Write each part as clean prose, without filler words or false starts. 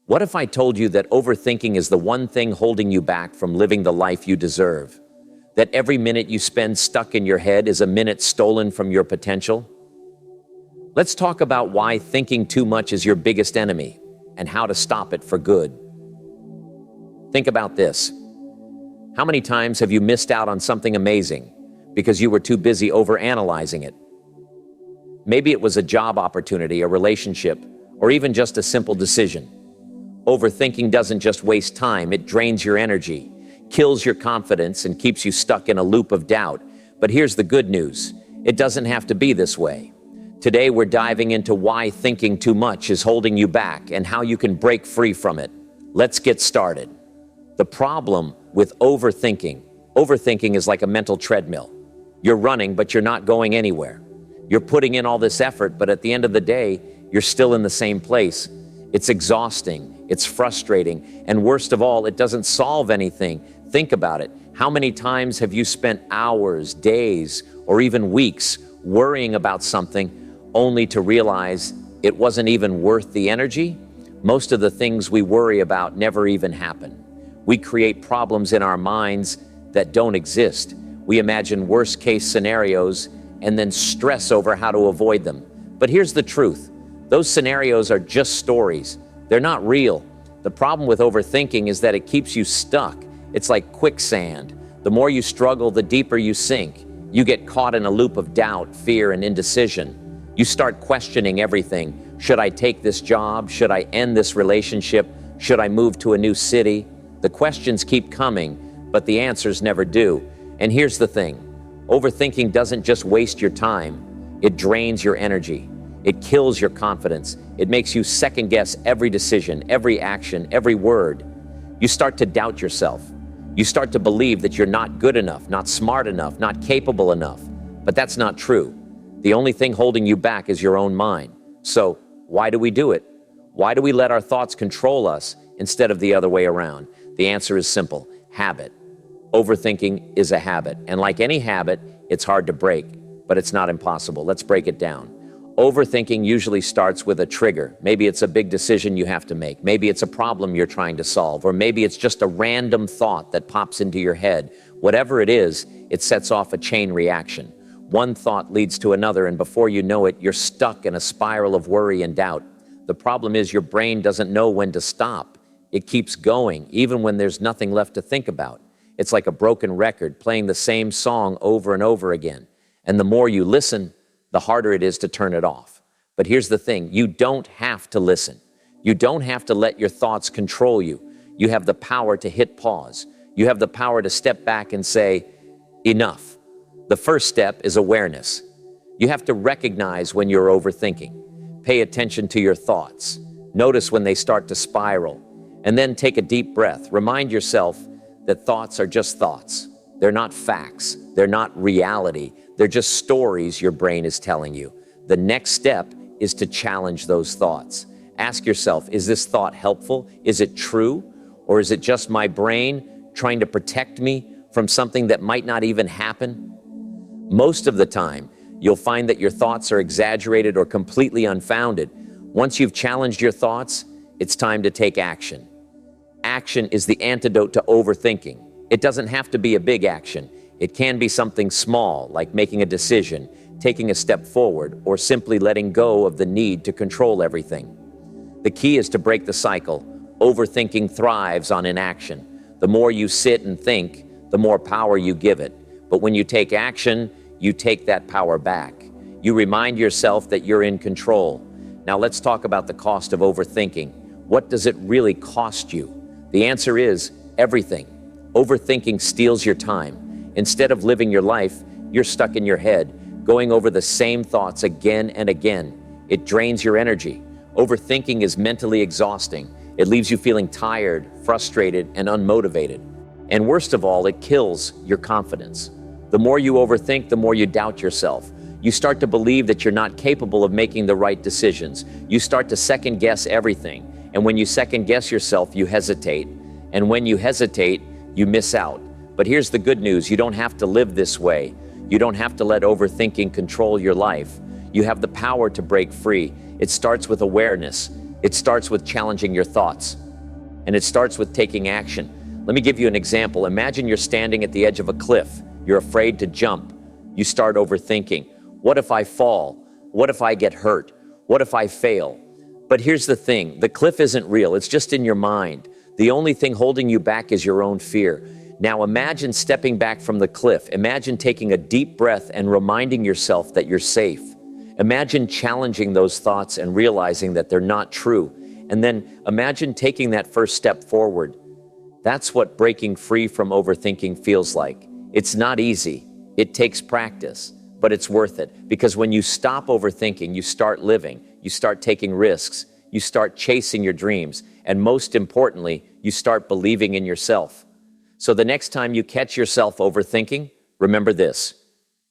What if I told you that overthinking is the one thing holding you back from living the life you deserve? That every minute you spend stuck in your head is a minute stolen from your potential? Let's talk about why thinking too much is your biggest enemy and how to stop it for good. Think about this. How many times have you missed out on something amazing because you were too busy overanalyzing it? Maybe it was a job opportunity, a relationship, or even just a simple decision. Overthinking doesn't just waste time, it drains your energy, kills your confidence, and keeps you stuck in a loop of doubt. But here's the good news. It doesn't have to be this way. Today, we're diving into why thinking too much is holding you back and how you can break free from it. Let's get started. The problem with overthinking is like a mental treadmill. You're running, but you're not going anywhere. You're putting in all this effort, but at the end of the day, you're still in the same place. It's exhausting, it's frustrating, and worst of all, it doesn't solve anything. Think about it. How many times have you spent hours, days, or even weeks worrying about something only to realize it wasn't even worth the energy? Most of the things we worry about never even happen. We create problems in our minds that don't exist. We imagine worst-case scenarios and then stress over how to avoid them. But here's the truth. Those scenarios are just stories. They're not real. The problem with overthinking is that it keeps you stuck. It's like quicksand. The more you struggle, the deeper you sink. You get caught in a loop of doubt, fear, and indecision. You start questioning everything. Should I take this job? Should I end this relationship? Should I move to a new city? The questions keep coming, but the answers never do. And here's the thing. Overthinking doesn't just waste your time. It drains your energy. It kills your confidence. It makes you second-guess every decision, every action, every word. You start to doubt yourself. You start to believe that you're not good enough, not smart enough, not capable enough. But that's not true. The only thing holding you back is your own mind. So why do we do it? Why do we let our thoughts control us instead of the other way around? The answer is simple: habit. Overthinking is a habit. And like any habit, it's hard to break, but it's not impossible. Let's break it down. Overthinking usually starts with a trigger. Maybe it's a big decision you have to make. Maybe it's a problem you're trying to solve. Or maybe it's just a random thought that pops into your head. Whatever it is, it sets off a chain reaction. One thought leads to another, and before you know it, you're stuck in a spiral of worry and doubt. The problem is your brain doesn't know when to stop. It keeps going, even when there's nothing left to think about. It's like a broken record playing the same song over and over again. And the more you listen, the harder it is to turn it off. But here's the thing, you don't have to listen. You don't have to let your thoughts control you. You have the power to hit pause. You have the power to step back and say, enough. The first step is awareness. You have to recognize when you're overthinking. Pay attention to your thoughts. Notice when they start to spiral. And then take a deep breath. Remind yourself that thoughts are just thoughts. They're not facts. They're not reality. They're just stories your brain is telling you. The next step is to challenge those thoughts. Ask yourself, is this thought helpful? Is it true? Or is it just my brain trying to protect me from something that might not even happen? Most of the time, you'll find that your thoughts are exaggerated or completely unfounded. Once you've challenged your thoughts, it's time to take action. Action is the antidote to overthinking. It doesn't have to be a big action. It can be something small, like making a decision, taking a step forward, or simply letting go of the need to control everything. The key is to break the cycle. Overthinking thrives on inaction. The more you sit and think, the more power you give it. But when you take action, you take that power back. You remind yourself that you're in control. Now let's talk about the cost of overthinking. What does it really cost you? The answer is everything. Overthinking steals your time. Instead of living your life, you're stuck in your head, going over the same thoughts again and again. It drains your energy. Overthinking is mentally exhausting. It leaves you feeling tired, frustrated, and unmotivated. And worst of all, it kills your confidence. The more you overthink, the more you doubt yourself. You start to believe that you're not capable of making the right decisions. You start to second guess everything. And when you second guess yourself, you hesitate. And when you hesitate, you miss out. But here's the good news. You don't have to live this way. You don't have to let overthinking control your life. You have the power to break free. It starts with awareness. It starts with challenging your thoughts, and it starts with taking action. Let me give you an example. Imagine you're standing at the edge of a cliff. You're afraid to jump. You start overthinking. What if I fall? What if I get hurt? What if I fail? But here's the thing, the cliff isn't real, it's just in your mind. The only thing holding you back is your own fear. Now imagine stepping back from the cliff. Imagine taking a deep breath and reminding yourself that you're safe. Imagine challenging those thoughts and realizing that they're not true. And then imagine taking that first step forward. That's what breaking free from overthinking feels like. It's not easy. It takes practice, but it's worth it. Because when you stop overthinking, you start living, you start taking risks, you start chasing your dreams, and most importantly, you start believing in yourself. So the next time you catch yourself overthinking, remember this: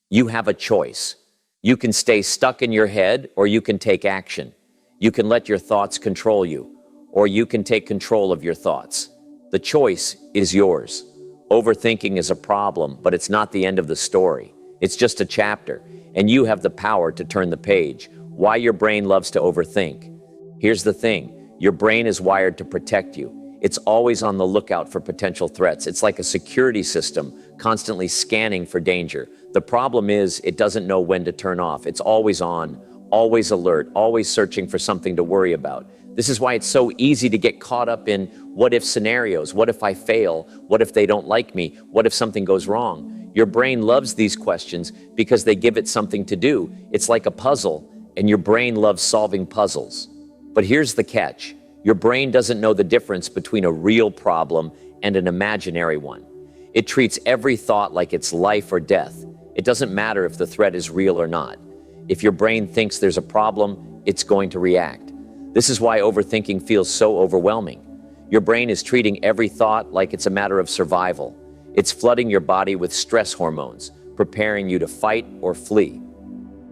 you have a choice. You can stay stuck in your head, or you can take action. You can let your thoughts control you, or you can take control of your thoughts. The choice is yours. Overthinking is a problem, but it's not the end of the story. It's just a chapter, and you have the power to turn the page. Why your brain loves to overthink. Here's the thing, your brain is wired to protect you. It's always on the lookout for potential threats. It's like a security system, constantly scanning for danger. The problem is, it doesn't know when to turn off. It's always on, always alert, always searching for something to worry about. This is why it's so easy to get caught up in what-if scenarios. What if I fail? What if they don't like me? What if something goes wrong? Your brain loves these questions because they give it something to do. It's like a puzzle, and your brain loves solving puzzles. But here's the catch. Your brain doesn't know the difference between a real problem and an imaginary one. It treats every thought like it's life or death. It doesn't matter if the threat is real or not. If your brain thinks there's a problem, it's going to react. This is why overthinking feels so overwhelming. Your brain is treating every thought like it's a matter of survival. It's flooding your body with stress hormones, preparing you to fight or flee.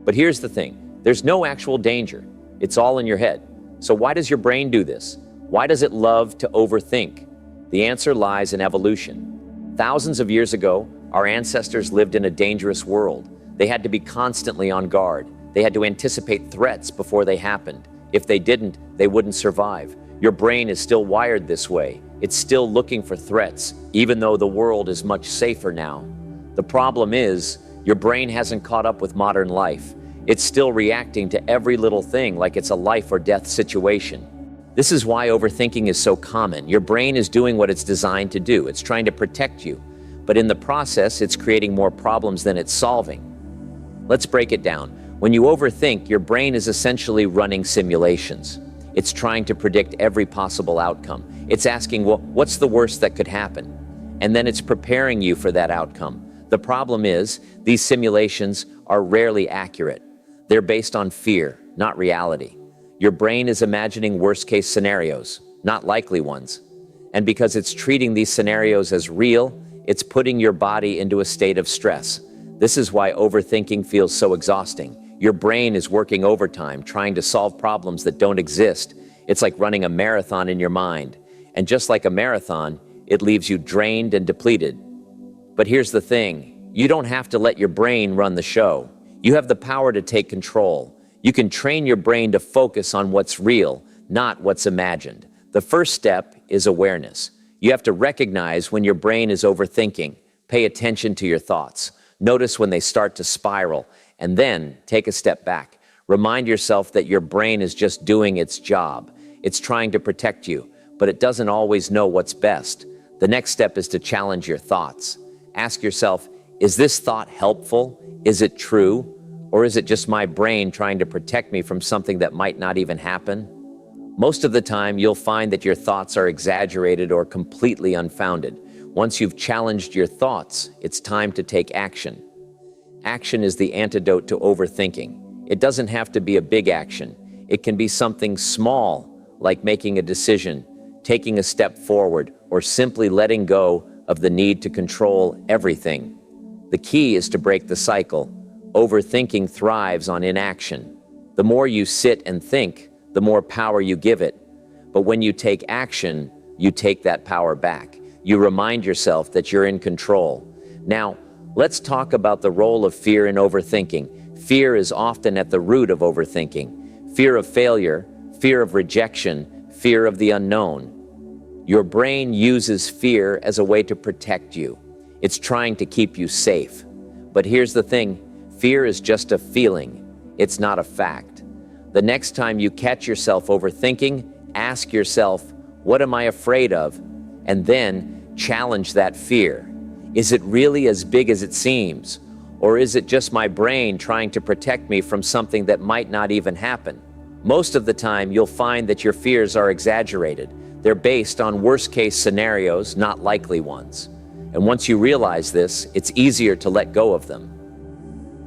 But here's the thing, there's no actual danger. It's all in your head. So why does your brain do this? Why does it love to overthink? The answer lies in evolution. Thousands of years ago, our ancestors lived in a dangerous world. They had to be constantly on guard. They had to anticipate threats before they happened. If they didn't, they wouldn't survive. Your brain is still wired this way. It's still looking for threats, even though the world is much safer now. The problem is, your brain hasn't caught up with modern life. It's still reacting to every little thing like it's a life or death situation. This is why overthinking is so common. Your brain is doing what it's designed to do. It's trying to protect you. But in the process, it's creating more problems than it's solving. Let's break it down. When you overthink, your brain is essentially running simulations. It's trying to predict every possible outcome. It's asking, well, what's the worst that could happen? And then it's preparing you for that outcome. The problem is, these simulations are rarely accurate. They're based on fear, not reality. Your brain is imagining worst-case scenarios, not likely ones. And because it's treating these scenarios as real, it's putting your body into a state of stress. This is why overthinking feels so exhausting. Your brain is working overtime, trying to solve problems that don't exist. It's like running a marathon in your mind. And just like a marathon, it leaves you drained and depleted. But here's the thing, you don't have to let your brain run the show. You have the power to take control. You can train your brain to focus on what's real, not what's imagined. The first step is awareness. You have to recognize when your brain is overthinking. Pay attention to your thoughts. Notice when they start to spiral, and then take a step back. Remind yourself that your brain is just doing its job. It's trying to protect you, but it doesn't always know what's best. The next step is to challenge your thoughts. Ask yourself, is this thought helpful? Is it true? Or is it just my brain trying to protect me from something that might not even happen? Most of the time, you'll find that your thoughts are exaggerated or completely unfounded. Once you've challenged your thoughts, it's time to take action. Action is the antidote to overthinking. It doesn't have to be a big action. It can be something small, like making a decision, taking a step forward, or simply letting go of the need to control everything. The key is to break the cycle. Overthinking thrives on inaction. The more you sit and think, the more power you give it. But when you take action, you take that power back. You remind yourself that you're in control. Now, let's talk about the role of fear in overthinking. Fear is often at the root of overthinking. Fear of failure, fear of rejection, fear of the unknown. Your brain uses fear as a way to protect you. It's trying to keep you safe. But here's the thing, fear is just a feeling. It's not a fact. The next time you catch yourself overthinking, ask yourself, what am I afraid of? And then challenge that fear. Is it really as big as it seems? Or is it just my brain trying to protect me from something that might not even happen? Most of the time, you'll find that your fears are exaggerated. They're based on worst-case scenarios, not likely ones. And once you realize this, it's easier to let go of them.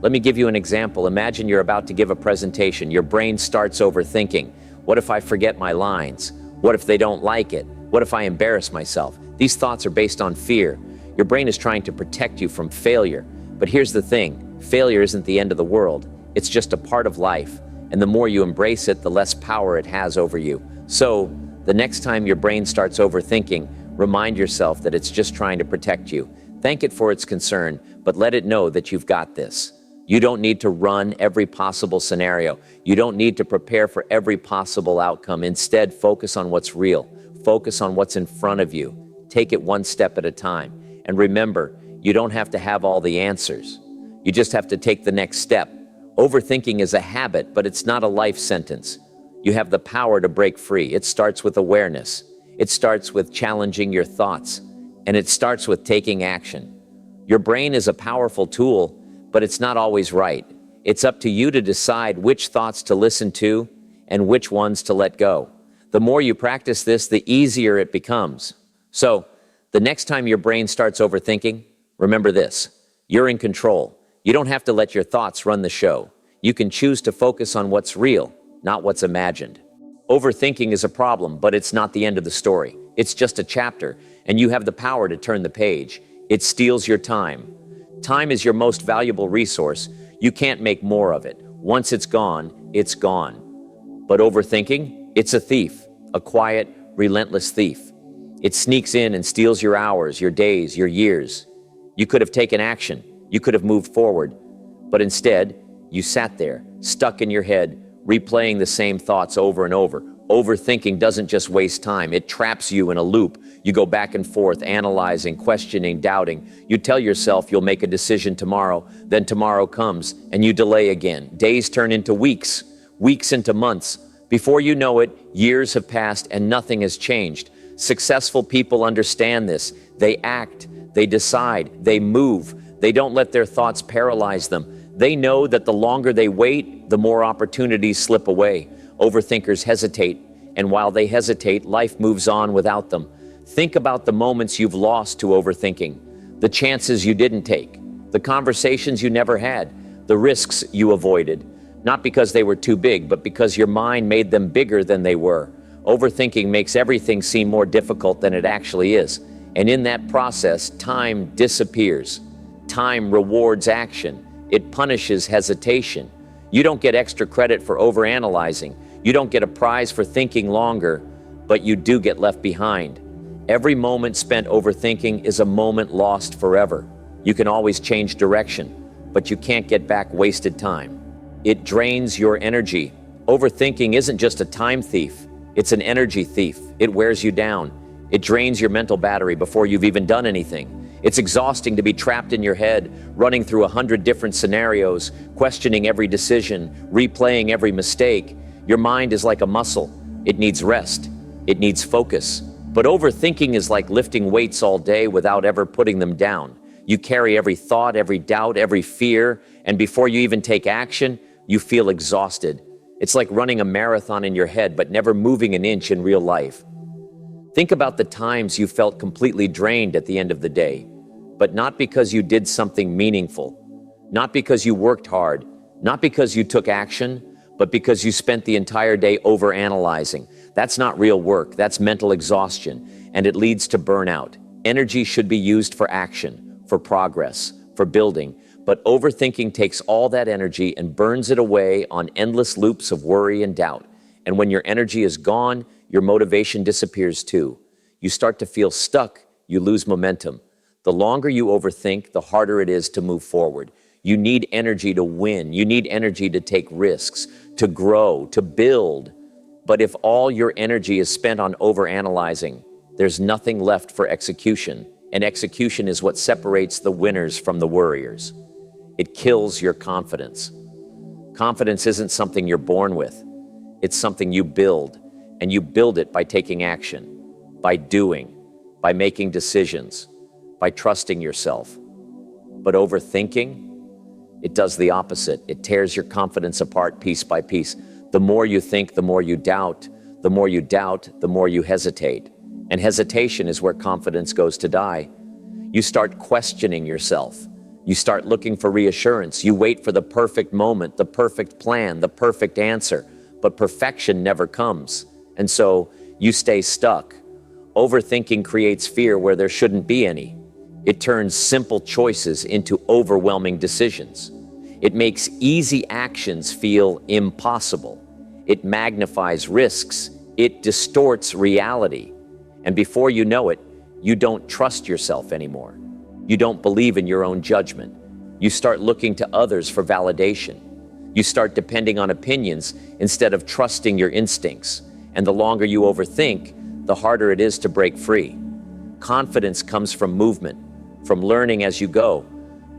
Let me give you an example. Imagine you're about to give a presentation. Your brain starts overthinking. What if I forget my lines? What if they don't like it? What if I embarrass myself? These thoughts are based on fear. Your brain is trying to protect you from failure. But here's the thing, failure isn't the end of the world. It's just a part of life. And the more you embrace it, the less power it has over you. So, the next time your brain starts overthinking, remind yourself that it's just trying to protect you. Thank it for its concern, but let it know that you've got this. You don't need to run every possible scenario. You don't need to prepare for every possible outcome. Instead, focus on what's real. Focus on what's in front of you. Take it one step at a time. And remember, you don't have to have all the answers. You just have to take the next step. Overthinking is a habit, but it's not a life sentence. You have the power to break free. It starts with awareness. It starts with challenging your thoughts. And it starts with taking action. Your brain is a powerful tool, but it's not always right. It's up to you to decide which thoughts to listen to and which ones to let go. The more you practice this, the easier it becomes. So, the next time your brain starts overthinking, remember this, you're in control. You don't have to let your thoughts run the show. You can choose to focus on what's real, not what's imagined. Overthinking is a problem, but it's not the end of the story. It's just a chapter, and you have the power to turn the page. It steals your time. Time is your most valuable resource. You can't make more of it. Once it's gone, it's gone. But overthinking, it's a thief, a quiet, relentless thief. It sneaks in and steals your hours, your days, your years. You could have taken action. You could have moved forward. But instead, you sat there, stuck in your head, replaying the same thoughts over and over. Overthinking doesn't just waste time. It traps you in a loop. You go back and forth, analyzing, questioning, doubting. You tell yourself you'll make a decision tomorrow. Then tomorrow comes, and you delay again. Days turn into weeks, weeks into months. Before you know it, years have passed and nothing has changed. Successful people understand this. They act, they decide, they move. They don't let their thoughts paralyze them. They know that the longer they wait, the more opportunities slip away. Overthinkers hesitate, and while they hesitate, life moves on without them. Think about the moments you've lost to overthinking, the chances you didn't take, the conversations you never had, the risks you avoided, not because they were too big, but because your mind made them bigger than they were. Overthinking makes everything seem more difficult than it actually is, and in that process, time disappears. Time rewards action. It punishes hesitation. You don't get extra credit for overanalyzing. You don't get a prize for thinking longer, but you do get left behind. Every moment spent overthinking is a moment lost forever. You can always change direction, but you can't get back wasted time. It drains your energy. Overthinking isn't just a time thief, it's an energy thief. It wears you down. It drains your mental battery before you've even done anything. It's exhausting to be trapped in your head, running through 100 different scenarios, questioning every decision, replaying every mistake. Your mind is like a muscle. It needs rest. It needs focus. But overthinking is like lifting weights all day without ever putting them down. You carry every thought, every doubt, every fear, and before you even take action, you feel exhausted. It's like running a marathon in your head, but never moving an inch in real life. Think about the times you felt completely drained at the end of the day, but not because you did something meaningful, not because you worked hard, not because you took action, but because you spent the entire day overanalyzing. That's not real work, that's mental exhaustion, and it leads to burnout. Energy should be used for action, for progress, for building, but overthinking takes all that energy and burns it away on endless loops of worry and doubt. And when your energy is gone, your motivation disappears too. You start to feel stuck, you lose momentum. The longer you overthink, the harder it is to move forward. You need energy to win. You need energy to take risks, to grow, to build. But if all your energy is spent on overanalyzing, there's nothing left for execution, and execution is what separates the winners from the worriers. It kills your confidence. Confidence isn't something you're born with. It's something you build, and you build it by taking action, by doing, by making decisions, by trusting yourself. But overthinking, it does the opposite. It tears your confidence apart piece by piece. The more you think, the more you doubt. The more you doubt, the more you hesitate. And hesitation is where confidence goes to die. You start questioning yourself. You start looking for reassurance. You wait for the perfect moment, the perfect plan, the perfect answer. But perfection never comes. And so you stay stuck. Overthinking creates fear where there shouldn't be any. It turns simple choices into overwhelming decisions. It makes easy actions feel impossible. It magnifies risks. It distorts reality. And before you know it, you don't trust yourself anymore. You don't believe in your own judgment. You start looking to others for validation. You start depending on opinions instead of trusting your instincts. And the longer you overthink, the harder it is to break free. Confidence comes from movement, from learning as you go,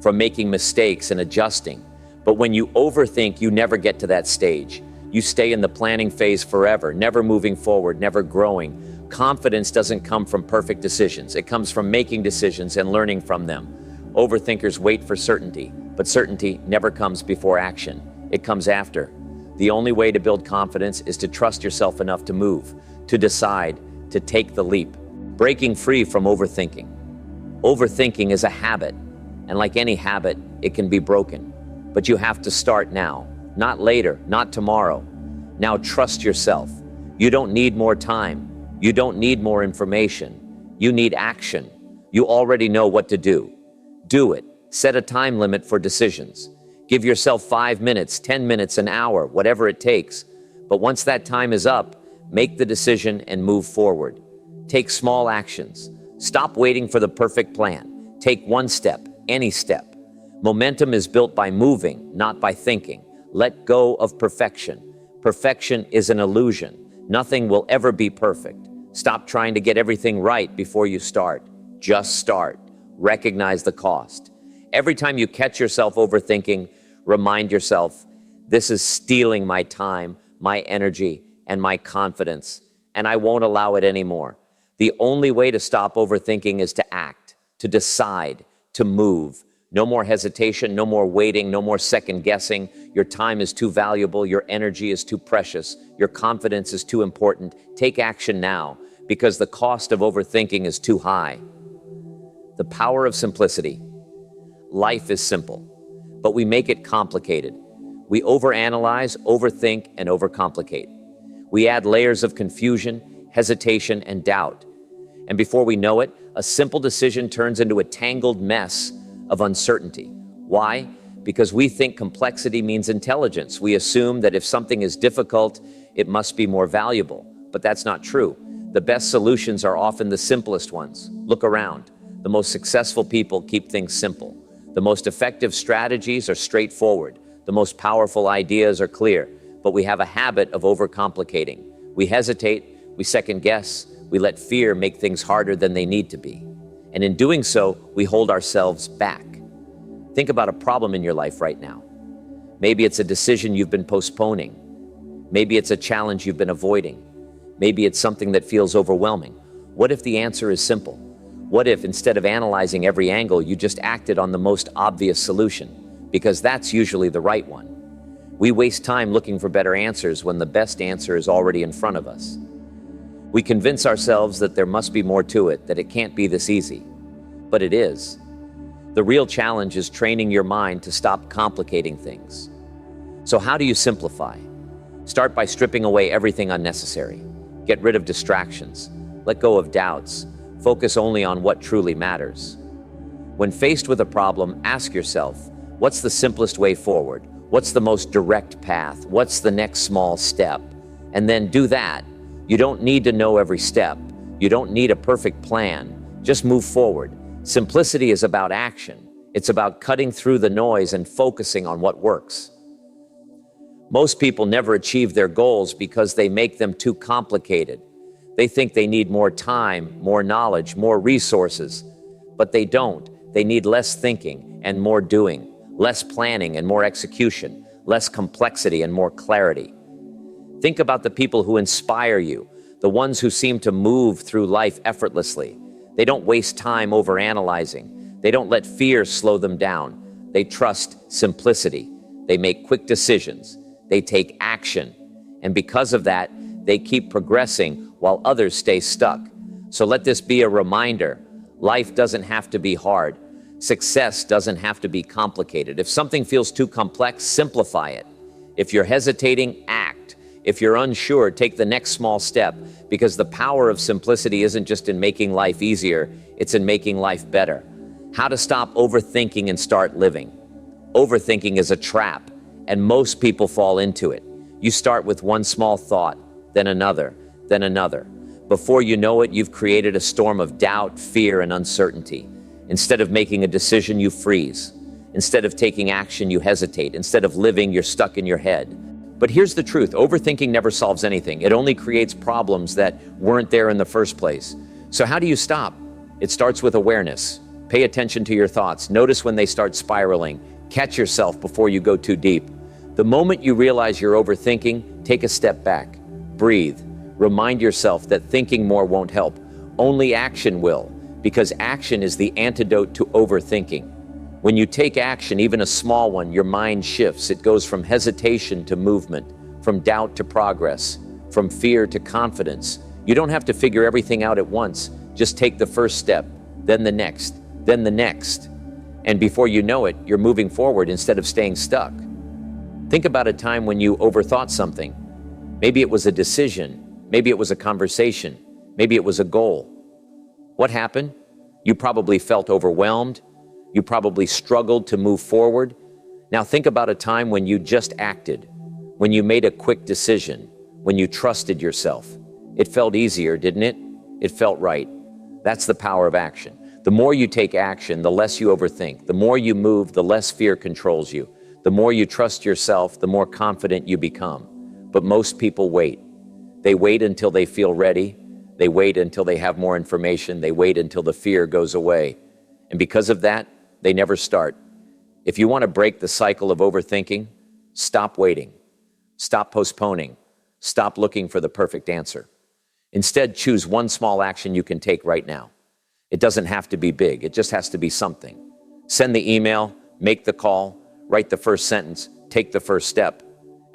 from making mistakes and adjusting. But when you overthink, you never get to that stage. You stay in the planning phase forever, never moving forward, never growing. Confidence doesn't come from perfect decisions. It comes from making decisions and learning from them. Overthinkers wait for certainty, but certainty never comes before action. It comes after. The only way to build confidence is to trust yourself enough to move, to decide, to take the leap. Breaking free from overthinking. Overthinking is a habit, and like any habit, it can be broken. But you have to start now, not later, not tomorrow. Now trust yourself. You don't need more time. You don't need more information. You need action. You already know what to do. Do it. Set a time limit for decisions. Give yourself 5 minutes, 10 minutes, an hour, whatever it takes. But once that time is up, make the decision and move forward. Take small actions. Stop waiting for the perfect plan. Take one step, any step. Momentum is built by moving, not by thinking. Let go of perfection. Perfection is an illusion. Nothing will ever be perfect. Stop trying to get everything right before you start. Just start. Recognize the cost. Every time you catch yourself overthinking, remind yourself, this is stealing my time, my energy, and my confidence, and I won't allow it anymore. The only way to stop overthinking is to act, to decide, to move. No more hesitation, no more waiting, no more second guessing. Your time is too valuable, your energy is too precious, your confidence is too important. Take action now, because the cost of overthinking is too high. The power of simplicity. Life is simple, but we make it complicated. We overanalyze, overthink, and overcomplicate. We add layers of confusion, hesitation, and doubt. And before we know it, a simple decision turns into a tangled mess of uncertainty. Why? Because we think complexity means intelligence. We assume that if something is difficult, it must be more valuable. But that's not true. The best solutions are often the simplest ones. Look around. The most successful people keep things simple. The most effective strategies are straightforward. The most powerful ideas are clear. But we have a habit of overcomplicating. We hesitate, we second guess, we let fear make things harder than they need to be. And in doing so, we hold ourselves back. Think about a problem in your life right now. Maybe it's a decision you've been postponing. Maybe it's a challenge you've been avoiding. Maybe it's something that feels overwhelming. What if the answer is simple? What if, instead of analyzing every angle, you just acted on the most obvious solution? Because that's usually the right one. We waste time looking for better answers when the best answer is already in front of us. We convince ourselves that there must be more to it, that it can't be this easy. But it is. The real challenge is training your mind to stop complicating things. So how do you simplify? Start by stripping away everything unnecessary. Get rid of distractions. Let go of doubts. Focus only on what truly matters. When faced with a problem, ask yourself, what's the simplest way forward? What's the most direct path? What's the next small step? And then do that. You don't need to know every step. You don't need a perfect plan. Just move forward. Simplicity is about action. It's about cutting through the noise and focusing on what works. Most people never achieve their goals because they make them too complicated. They think they need more time, more knowledge, more resources, but they don't. They need less thinking and more doing, less planning and more execution, less complexity and more clarity. Think about the people who inspire you, the ones who seem to move through life effortlessly. They don't waste time overanalyzing. They don't let fear slow them down. They trust simplicity. They make quick decisions. They take action. And because of that, they keep progressing while others stay stuck. So let this be a reminder. Life doesn't have to be hard. Success doesn't have to be complicated. If something feels too complex, simplify it. If you're hesitating, act. If you're unsure, take the next small step, because the power of simplicity isn't just in making life easier, it's in making life better. How to stop overthinking and start living. Overthinking is a trap, and most people fall into it. You start with one small thought, then another, then another. Before you know it, you've created a storm of doubt, fear, and uncertainty. Instead of making a decision, you freeze. Instead of taking action, you hesitate. Instead of living, you're stuck in your head. But here's the truth. Overthinking never solves anything. It only creates problems that weren't there in the first place. So how do you stop? It starts with awareness. Pay attention to your thoughts. Notice when they start spiraling. Catch yourself before you go too deep. The moment you realize you're overthinking, take a step back. Breathe. Remind yourself that thinking more won't help. Only action will, because action is the antidote to overthinking. When you take action, even a small one, your mind shifts. It goes from hesitation to movement, from doubt to progress, from fear to confidence. You don't have to figure everything out at once. Just take the first step, then the next, then the next. And before you know it, you're moving forward instead of staying stuck. Think about a time when you overthought something. Maybe it was a decision. Maybe it was a conversation. Maybe it was a goal. What happened? You probably felt overwhelmed. You probably struggled to move forward. Now think about a time when you just acted, when you made a quick decision, when you trusted yourself. It felt easier, didn't it? It felt right. That's the power of action. The more you take action, the less you overthink. The more you move, the less fear controls you. The more you trust yourself, the more confident you become. But most people wait. They wait until they feel ready. They wait until they have more information. They wait until the fear goes away. And because of that, they never start. If you want to break the cycle of overthinking, stop waiting. Stop postponing. Stop looking for the perfect answer. Instead, choose one small action you can take right now. It doesn't have to be big. It just has to be something. Send the email, make the call, write the first sentence, take the first step.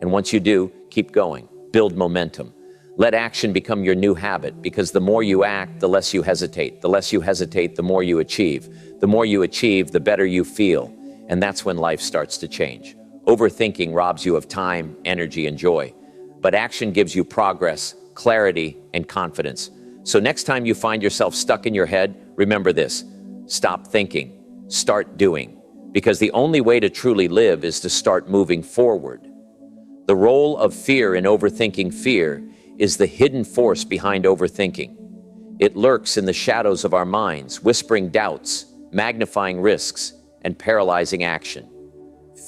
And once you do, keep going. Build momentum. Let action become your new habit, because the more you act, the less you hesitate. The less you hesitate, the more you achieve. The more you achieve, the better you feel. And that's when life starts to change. Overthinking robs you of time, energy, and joy. But action gives you progress, clarity, and confidence. So next time you find yourself stuck in your head, remember this: stop thinking, start doing. Because the only way to truly live is to start moving forward. The role of fear in overthinking. Fear is the hidden force behind overthinking. It lurks in the shadows of our minds, whispering doubts, magnifying risks, and paralyzing action.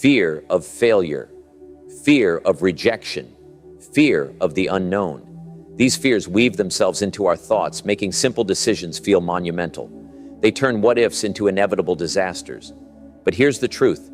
Fear of failure, fear of rejection, fear of the unknown. These fears weave themselves into our thoughts, making simple decisions feel monumental. They turn what-ifs into inevitable disasters. But here's the truth.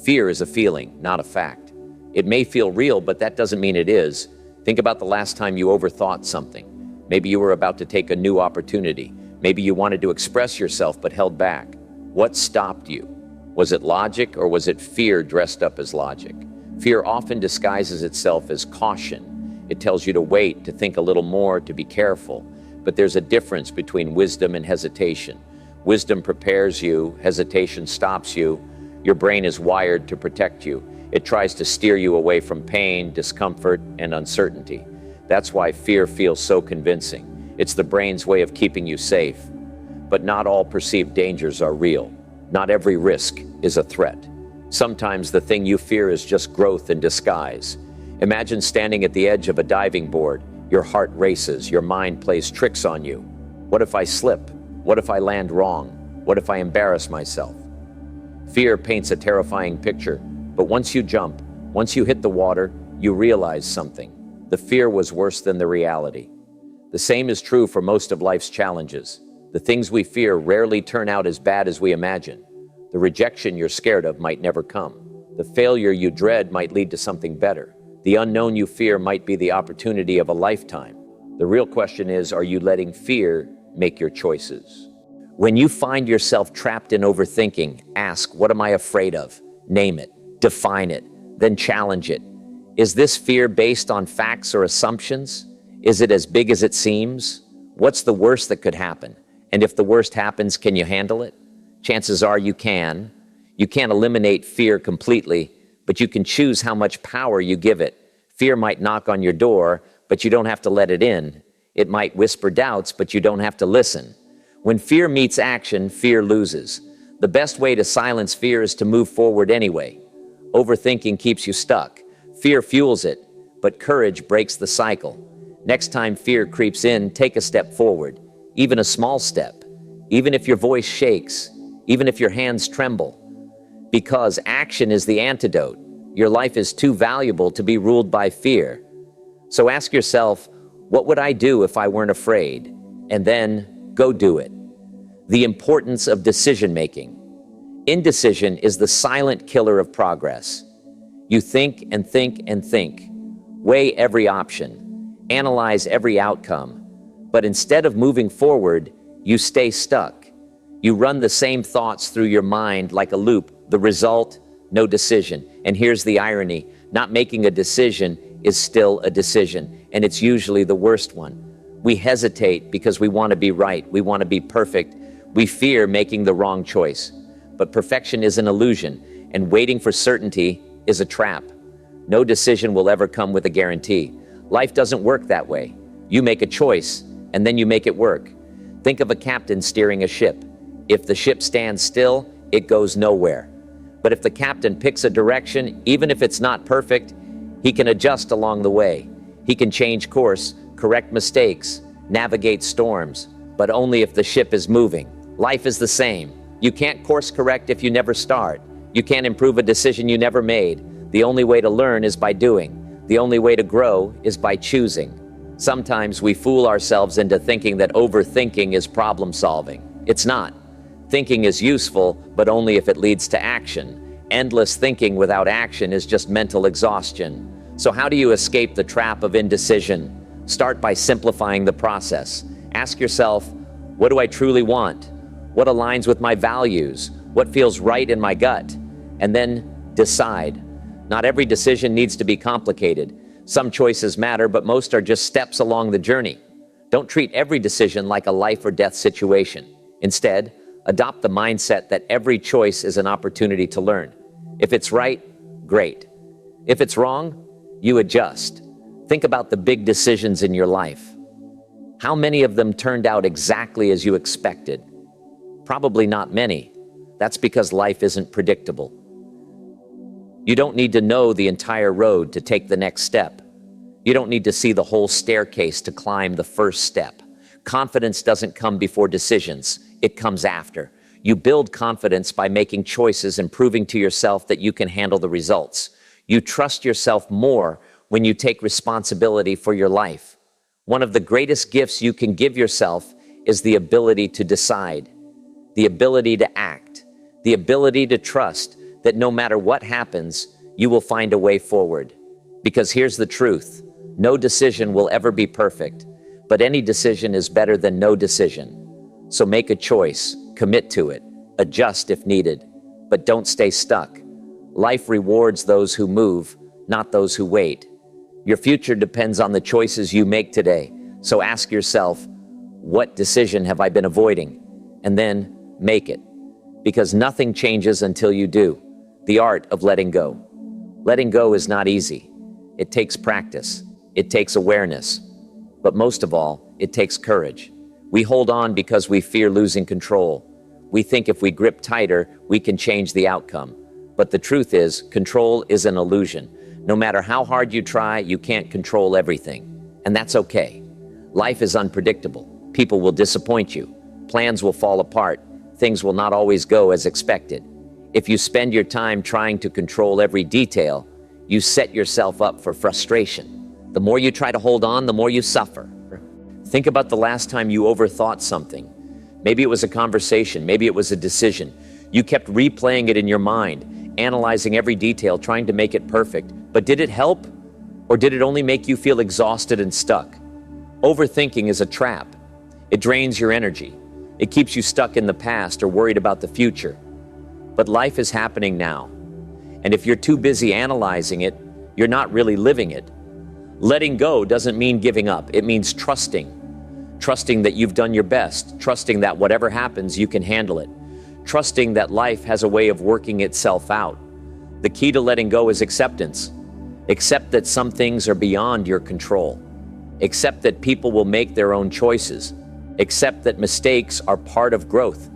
Fear is a feeling, not a fact. It may feel real, but that doesn't mean it is. Think about the last time you overthought something. Maybe you were about to take a new opportunity. Maybe you wanted to express yourself but held back. What stopped you? Was it logic, or was it fear dressed up as logic? Fear often disguises itself as caution. It tells you to wait, to think a little more, to be careful. But there's a difference between wisdom and hesitation. Wisdom prepares you, hesitation stops you. Your brain is wired to protect you. It tries to steer you away from pain, discomfort, and uncertainty. That's why fear feels so convincing. It's the brain's way of keeping you safe. But not all perceived dangers are real. Not every risk is a threat. Sometimes the thing you fear is just growth in disguise. Imagine standing at the edge of a diving board. Your heart races, your mind plays tricks on you. What if I slip? What if I land wrong? What if I embarrass myself? Fear paints a terrifying picture. But once you jump, once you hit the water, you realize something. The fear was worse than the reality. The same is true for most of life's challenges. The things we fear rarely turn out as bad as we imagine. The rejection you're scared of might never come. The failure you dread might lead to something better. The unknown you fear might be the opportunity of a lifetime. The real question is, are you letting fear make your choices? When you find yourself trapped in overthinking, ask, what am I afraid of? Name it, define it, then challenge it. Is this fear based on facts or assumptions? Is it as big as it seems? What's the worst that could happen? And if the worst happens, can you handle it? Chances are you can. You can't eliminate fear completely, but you can choose how much power you give it. Fear might knock on your door, but you don't have to let it in. It might whisper doubts, but you don't have to listen. When fear meets action, fear loses. The best way to silence fear is to move forward anyway. Overthinking keeps you stuck. Fear fuels it, but courage breaks the cycle. Next time fear creeps in, take a step forward, even a small step, even if your voice shakes, even if your hands tremble. Because action is the antidote. Your life is too valuable to be ruled by fear. So ask yourself, what would I do if I weren't afraid? And then go do it. The importance of decision-making. Indecision is the silent killer of progress. You think and think and think, weigh every option, analyze every outcome, but instead of moving forward, you stay stuck. You run the same thoughts through your mind like a loop. The result, no decision. And here's the irony, not making a decision is still a decision, and it's usually the worst one. We hesitate because we want to be right, we want to be perfect, we fear making the wrong choice. But perfection is an illusion, and waiting for certainty is a trap. No decision will ever come with a guarantee. Life doesn't work that way. You make a choice, and then you make it work. Think of a captain steering a ship. If the ship stands still, it goes nowhere. But if the captain picks a direction, even if it's not perfect, he can adjust along the way. He can change course, correct mistakes, navigate storms, but only if the ship is moving. Life is the same. You can't course correct if you never start. You can't improve a decision you never made. The only way to learn is by doing. The only way to grow is by choosing. Sometimes we fool ourselves into thinking that overthinking is problem solving. It's not. Thinking is useful, but only if it leads to action. Endless thinking without action is just mental exhaustion. So how do you escape the trap of indecision? Start by simplifying the process. Ask yourself, what do I truly want? What aligns with my values? What feels right in my gut? And then decide. Not every decision needs to be complicated. Some choices matter, but most are just steps along the journey. Don't treat every decision like a life or death situation. Instead, adopt the mindset that every choice is an opportunity to learn. If it's right, great. If it's wrong, you adjust. Think about the big decisions in your life. How many of them turned out exactly as you expected? Probably not many. That's because life isn't predictable. You don't need to know the entire road to take the next step. You don't need to see the whole staircase to climb the first step. Confidence doesn't come before decisions. It comes after. You build confidence by making choices and proving to yourself that you can handle the results. You trust yourself more when you take responsibility for your life. One of the greatest gifts you can give yourself is the ability to decide, the ability to act, the ability to trust that no matter what happens, you will find a way forward. Because here's the truth, no decision will ever be perfect, but any decision is better than no decision. So make a choice, commit to it, adjust if needed, but don't stay stuck. Life rewards those who move, not those who wait. Your future depends on the choices you make today. So ask yourself, what decision have I been avoiding? And then make it. Because nothing changes until you do. The art of letting go. Letting go is not easy. It takes practice. It takes awareness. But most of all, it takes courage. We hold on because we fear losing control. We think if we grip tighter, we can change the outcome. But the truth is, control is an illusion. No matter how hard you try, you can't control everything. And that's okay. Life is unpredictable. People will disappoint you. Plans will fall apart. Things will not always go as expected. If you spend your time trying to control every detail, you set yourself up for frustration. The more you try to hold on, the more you suffer. Think about the last time you overthought something. Maybe it was a conversation, maybe it was a decision. You kept replaying it in your mind, analyzing every detail, trying to make it perfect. But did it help? Or did it only make you feel exhausted and stuck? Overthinking is a trap. It drains your energy. It keeps you stuck in the past or worried about the future. But life is happening now. And if you're too busy analyzing it, you're not really living it. Letting go doesn't mean giving up. It means trusting. Trusting that you've done your best. Trusting that whatever happens, you can handle it. Trusting that life has a way of working itself out. The key to letting go is acceptance. Accept that some things are beyond your control. Accept that people will make their own choices. Accept that mistakes are part of growth.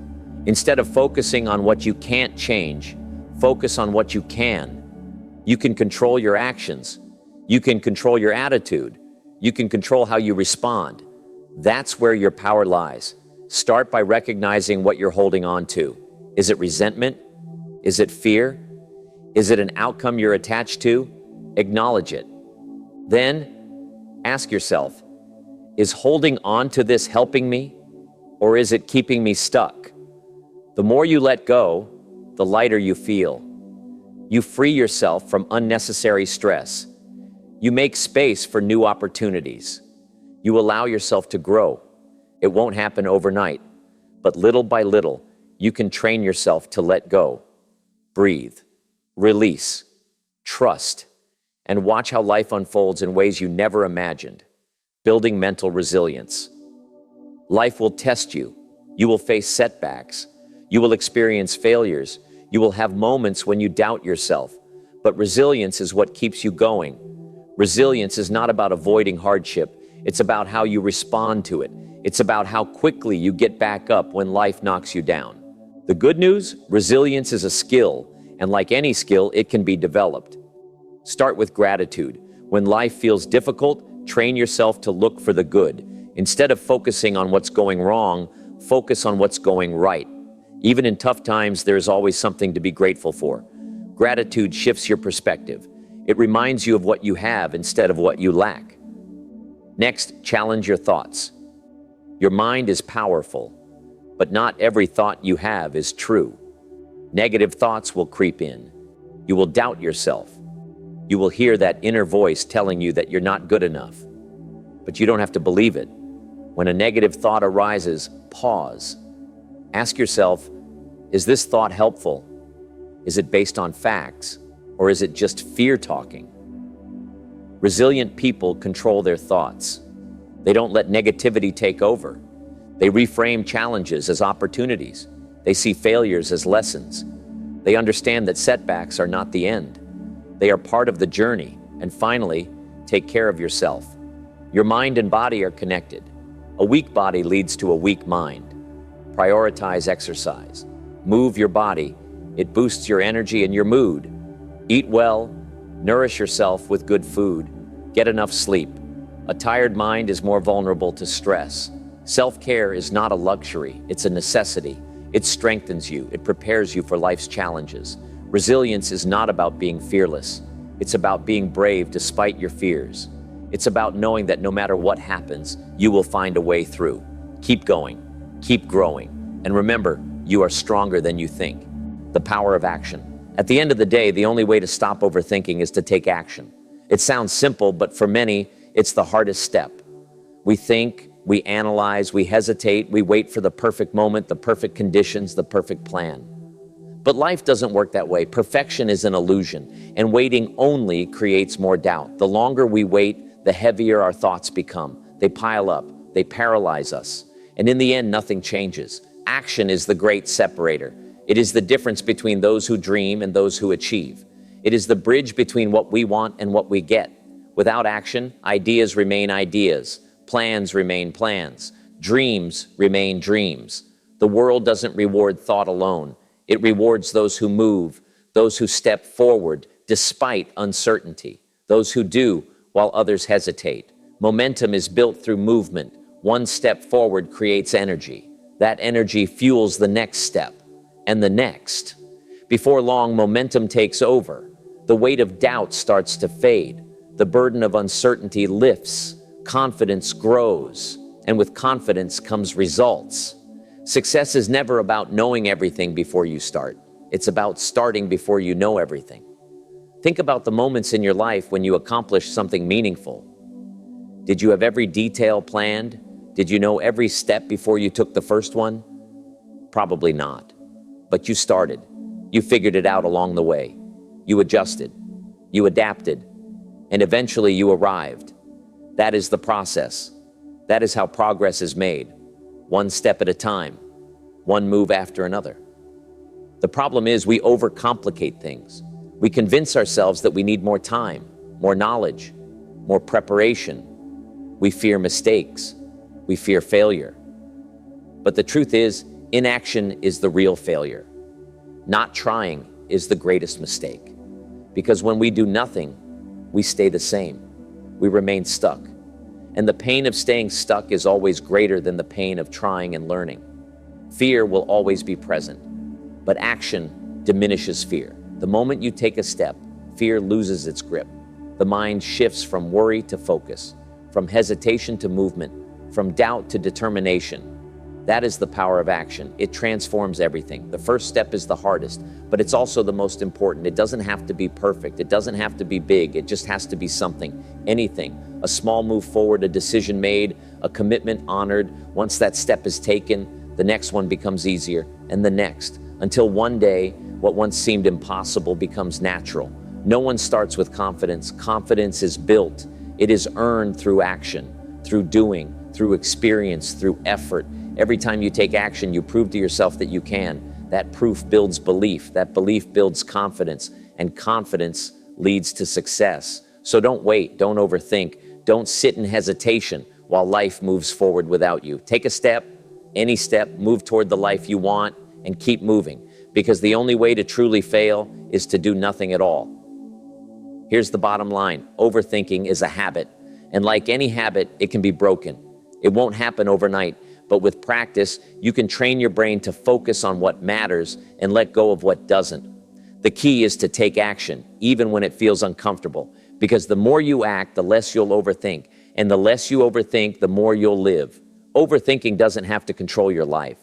Instead of focusing on what you can't change, focus on what you can. You can control your actions. You can control your attitude. You can control how you respond. That's where your power lies. Start by recognizing what you're holding on to. Is it resentment? Is it fear? Is it an outcome you're attached to? Acknowledge it. Then ask yourself, is holding on to this helping me, or is it keeping me stuck? The more you let go, the lighter you feel. You free yourself from unnecessary stress. You make space for new opportunities. You allow yourself to grow. It won't happen overnight, but little by little, you can train yourself to let go. Breathe, release, trust, and watch how life unfolds in ways you never imagined. Building mental resilience. Life will test you. You will face setbacks. You will experience failures. You will have moments when you doubt yourself. But resilience is what keeps you going. Resilience is not about avoiding hardship. It's about how you respond to it. It's about how quickly you get back up when life knocks you down. The good news, resilience is a skill, and like any skill, it can be developed. Start with gratitude. When life feels difficult, train yourself to look for the good. Instead of focusing on what's going wrong, focus on what's going right. Even in tough times, there is always something to be grateful for. Gratitude shifts your perspective. It reminds you of what you have instead of what you lack. Next, challenge your thoughts. Your mind is powerful, but not every thought you have is true. Negative thoughts will creep in. You will doubt yourself. You will hear that inner voice telling you that you're not good enough. But you don't have to believe it. When a negative thought arises, pause. Ask yourself, is this thought helpful? Is it based on facts? Or is it just fear talking? Resilient people control their thoughts. They don't let negativity take over. They reframe challenges as opportunities. They see failures as lessons. They understand that setbacks are not the end. They are part of the journey. And finally, take care of yourself. Your mind and body are connected. A weak body leads to a weak mind. Prioritize exercise. Move your body. It boosts your energy and your mood. Eat well. Nourish yourself with good food. Get enough sleep. A tired mind is more vulnerable to stress. Self-care is not a luxury, it's a necessity. It strengthens you, it prepares you for life's challenges. Resilience is not about being fearless. It's about being brave despite your fears. It's about knowing that no matter what happens, you will find a way through. Keep going, keep growing, and remember, you are stronger than you think. The power of action. At the end of the day, the only way to stop overthinking is to take action. It sounds simple, but for many, it's the hardest step. We think, we analyze, we hesitate, we wait for the perfect moment, the perfect conditions, the perfect plan. But life doesn't work that way. Perfection is an illusion, and waiting only creates more doubt. The longer we wait, the heavier our thoughts become. They pile up, they paralyze us, and in the end, nothing changes. Action is the great separator. It is the difference between those who dream and those who achieve. It is the bridge between what we want and what we get. Without action, ideas remain ideas, plans remain plans, dreams remain dreams. The world doesn't reward thought alone. It rewards those who move, those who step forward despite uncertainty, those who do while others hesitate. Momentum is built through movement. One step forward creates energy. That energy fuels the next step and the next. Before long, momentum takes over. The weight of doubt starts to fade. The burden of uncertainty lifts. Confidence grows. And with confidence comes results. Success is never about knowing everything before you start. It's about starting before you know everything. Think about the moments in your life when you accomplished something meaningful. Did you have every detail planned? Did you know every step before you took the first one? Probably not. But you started. You figured it out along the way. You adjusted. You adapted. And eventually you arrived. That is the process. That is how progress is made. One step at a time. One move after another. The problem is we overcomplicate things. We convince ourselves that we need more time, more knowledge, more preparation. We fear mistakes. We fear failure. But the truth is, inaction is the real failure. Not trying is the greatest mistake. Because when we do nothing, we stay the same. We remain stuck. And the pain of staying stuck is always greater than the pain of trying and learning. Fear will always be present, but action diminishes fear. The moment you take a step, fear loses its grip. The mind shifts from worry to focus, from hesitation to movement, from doubt to determination. That is the power of action. It transforms everything. The first step is the hardest, but it's also the most important. It doesn't have to be perfect. It doesn't have to be big. It just has to be something, anything. A small move forward, a decision made, a commitment honored. Once that step is taken, the next one becomes easier, and the next, until one day, what once seemed impossible becomes natural. No one starts with confidence. Confidence is built. It is earned through action, through doing, through experience, through effort. Every time you take action, you prove to yourself that you can. That proof builds belief. That belief builds confidence, and confidence leads to success. So don't wait, don't overthink, don't sit in hesitation while life moves forward without you. Take a step, any step, move toward the life you want, and keep moving. Because the only way to truly fail is to do nothing at all. Here's the bottom line. Overthinking is a habit. And like any habit, it can be broken. It won't happen overnight. But with practice, you can train your brain to focus on what matters and let go of what doesn't. The key is to take action, even when it feels uncomfortable. Because the more you act, the less you'll overthink. And the less you overthink, the more you'll live. Overthinking doesn't have to control your life.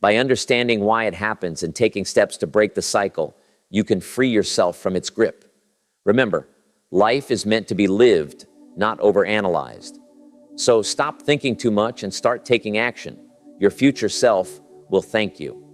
By understanding why it happens and taking steps to break the cycle, you can free yourself from its grip. Remember, life is meant to be lived, not overanalyzed. So stop thinking too much and start taking action. Your future self will thank you.